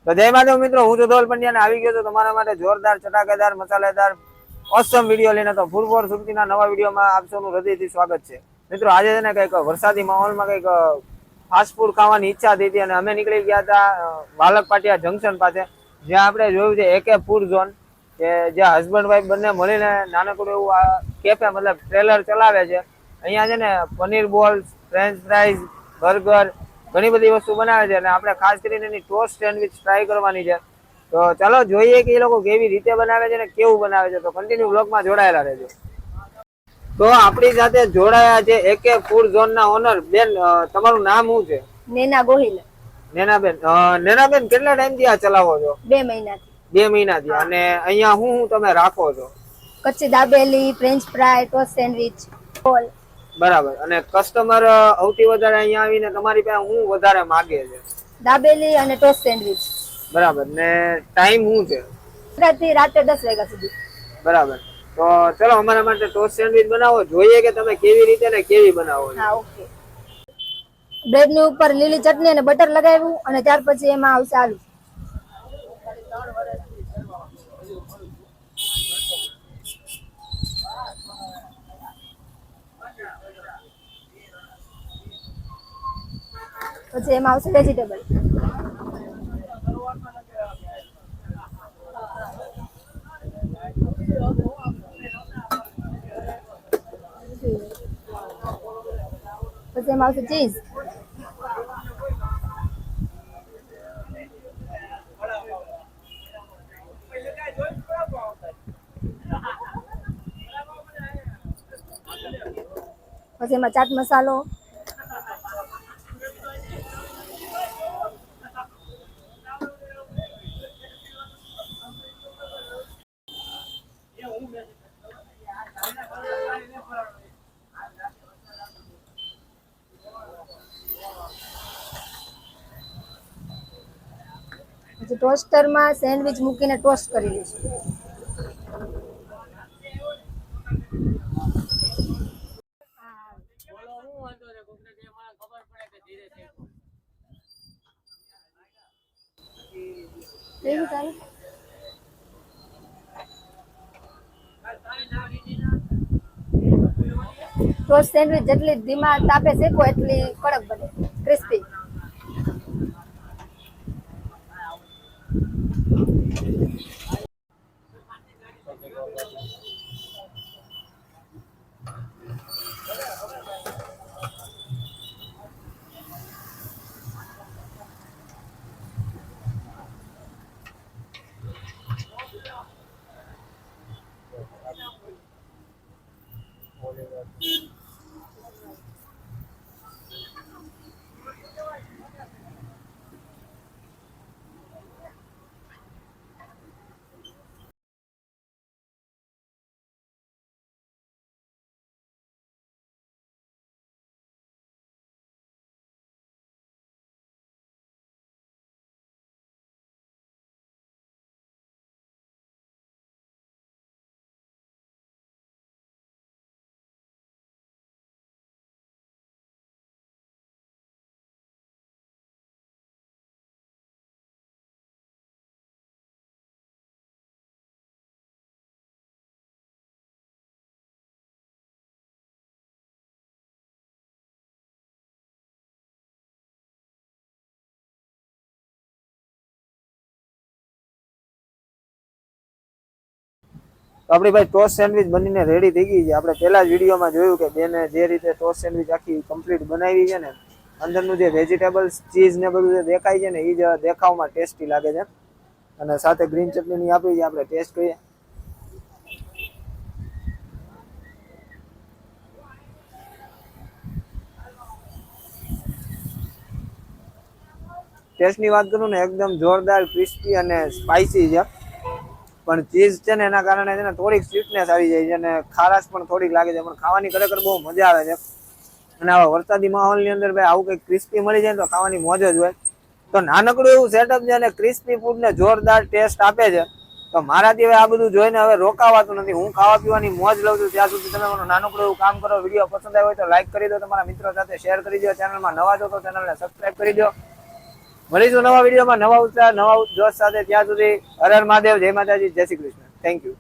તો જય માધવ મિત્રો, હું છું ધોલ પંડ્યા ને આવી ગયો છું તમારા માટે જોરદાર ચટાકેદાર મસાલેદાર ઓસમ વિડીયો લઈને. તો ફૂલ ફોર સુરતીના નવા વિડીયોમાં આપ સૌનું હૃદયથી સ્વાગત છે. મિત્રો આજે છે ને કંઈક વરસાદી માહોલમાં કંઈક ફાસ્ટ ફૂડ ખાવાની ઈચ્છા થઈ હતી અને અમે નીકળી ગયા હતા વાલક પાટિયા જંકશન પાસે, જ્યાં આપણે જોયું છે એકે ફૂડ ઝોન, કે જ્યાં હસબન્ડ વાઈફ બંને મળીને નાનકડું એવું કેફે મતલબ ટ્રેલર ચલાવે છે. અહીંયા છે ને paneer balls, French fries, burger, ઘણી બધી વસ્તુ બનાવે છે અને આપણે ખાસ કરીને એની ટોસ્ટ સેન્ડવિચ ટ્રાય કરવાની છે. તો ચાલો જોઈએ કે એ લોકો કેવી રીતે બનાવે છે ને કેવું બનાવે છે. તો કન્ટિન્યુ બ્લોગમાં જોડાયેલા રહેજો. તો આપણી સાથે જોડાયા છે એકે ફૂડ ઝોન ના ઓનર બેન. તમારું નામ શું છે? નેના ગોહિલ. નેનાબેન, નેનાબેન કેટલા ટાઈમ થી આ ચલાવો છો? 2 મહિનાથી. 2 મહિનાથી. અને અહીંયા શું તમે રાખો છો? Kutchi dabeli, French fry, toast sandwich, બોલ. બરાબર. અને કસ્ટમર સૌથી વધારે અહીંયા આવીને તમારી પાસે શું વધારે માંગે છે? દાબેલી અને ટોસ્ટ સેન્ડવિચ. બરાબર. ને ટાઈમ શું છે? રાતે 10 વાગ્યા સુધી. બરાબર. તો ચલો અમારા માટે ટોસ્ટ સેન્ડવિચ બનાવો, જોઈએ કે તમે કેવી રીતે ને કેવી બનાવો છો. હા, ઓકે. બ્રેડ ની ઉપર લીલી ચટણી અને બટર લગાવ્યું અને ત્યાર પછી એમાં આવશે આલુ. પછી એમાં આવશે વેજીટેબલ. પછી એમાં આવશે ચીઝ. પછી એમાં ચાટ મસાલો, પછી ટોસ્ટરમાં સેન્ડવિચ મૂકીને ટોસ્ટ કરી લઈશું. ટોસ્ટ સેન્ડવિચ જેટલી ધીમા તાપે શેકો એટલી કડક બને, ક્રિસ્પી. તો આપણી ભાઈ ટોસ્ટ સેન્ડવિચ બનીને રેડી થઈ ગઈ છે. આપણે પહેલા જ વિડીયોમાં જોયું કે બેને જે રીતે ટોસ્ટ સેન્ડવિચ આખી કમ્પ્લીટ બનાવી છે ને, અંદરનું જે વેજીટેબલ્સ, ચીઝ ને બધું જે દેખાય છે ને એ જ દેખાવમાં ટેસ્ટી લાગે છે. અને સાથે ગ્રીન ચટણી આપી છે, આપણે ટેસ્ટ કરીએ. ટેસ્ટની વાત કરું ને, એકદમ જોરદાર ક્રિસ્પી અને સ્પાઇસી છે. પણ ચીઝ છે ને એના કારણે છે ને થોડીક સ્વીટનેસ આવી જાય છે અને ખારાશ પણ થોડીક લાગે છે, પણ ખાવાની ખરેખર બહુ મજા આવે છે. અને આવા વરસાદી માહોલની અંદર ભાઈ આવું કંઈક ક્રિસ્પી મળી જાય તો ખાવાની મોજ જ હોય. તો નાનકડું એવું સેટઅપ છે અને ક્રિસ્પી ફૂડને જોરદાર ટેસ્ટ આપે છે. તો મારાથી હવે આ બધું જોઈને હવે રોકાવાતું નથી. હું ખાવા પીવાની મોજ લઉં છું. ત્યાં સુધી તમે મને નાનકડું એવું કામ કરો. વિડીયો પસંદ આવ્યો હોય તો લાઈક કરી દો, તમારા મિત્રો સાથે શેર કરી દો. ચેનલમાં નવા છો તો ચેનલને સબસ્ક્રાઈબ કરી દો. મળીશું નવા વિડીયોમાં નવા ઉત્સાહ નવા જોશ સાથે. ત્યાં સુધી હર હર મહાદેવ, જય માતાજી, જય શ્રી કૃષ્ણ. Thank you.